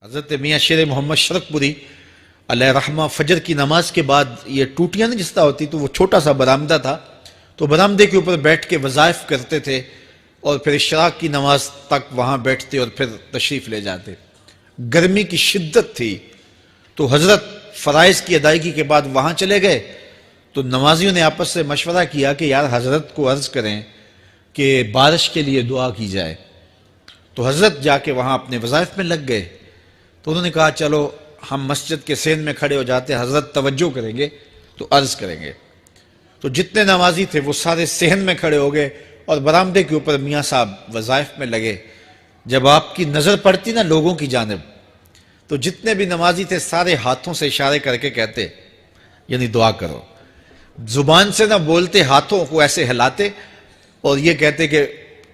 حضرت میاں شیر محمد شرقپوری علیہ رحمہ فجر کی نماز کے بعد یہ ٹوٹیاں نہیں جس طرح ہوتی تو وہ چھوٹا سا برآمدہ تھا تو برآمدے کے اوپر بیٹھ کے وظائف کرتے تھے اور پھر اشراق کی نماز تک وہاں بیٹھتے اور پھر تشریف لے جاتے. گرمی کی شدت تھی تو حضرت فرائض کی ادائیگی کے بعد وہاں چلے گئے تو نمازیوں نے آپس سے مشورہ کیا کہ یار حضرت کو عرض کریں کہ بارش کے لیے دعا کی جائے. تو حضرت جا کے وہاں اپنے وظائف میں لگ گئے تو انہوں نے کہا چلو ہم مسجد کے سین میں کھڑے ہو جاتے ہیں, حضرت توجہ کریں گے تو عرض کریں گے. تو جتنے نمازی تھے وہ سارے صحن میں کھڑے ہو گئے اور برآمدے کے اوپر میاں صاحب وظائف میں لگے. جب آپ کی نظر پڑتی نا لوگوں کی جانب تو جتنے بھی نمازی تھے سارے ہاتھوں سے اشارے کر کے کہتے یعنی دعا کرو. زبان سے نہ بولتے, ہاتھوں کو ایسے ہلاتے اور یہ کہتے کہ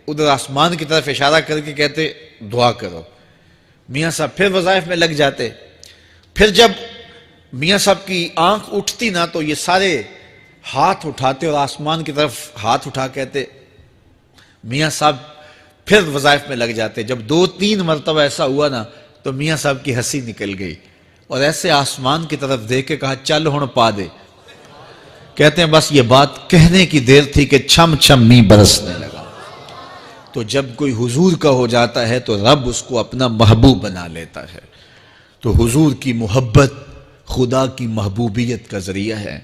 ادھر آسمان کی طرف اشارہ کر کے کہتے دعا کرو. میاں صاحب پھر وظائف میں لگ جاتے. پھر جب میاں صاحب کی آنکھ اٹھتی نا تو یہ سارے ہاتھ اٹھاتے اور آسمان کی طرف ہاتھ اٹھا کہتے. میاں صاحب پھر وظائف میں لگ جاتے. جب 2-3 مرتبہ ایسا ہوا نا تو میاں صاحب کی ہنسی نکل گئی اور ایسے آسمان کی طرف دیکھ کے کہا چل ہن پا دے. کہتے ہیں بس یہ بات کہنے کی دیر تھی کہ چھم چھم می برسنے لگا. تو جب کوئی حضور کا ہو جاتا ہے تو رب اس کو اپنا محبوب بنا لیتا ہے. تو حضور کی محبت خدا کی محبوبیت کا ذریعہ ہے.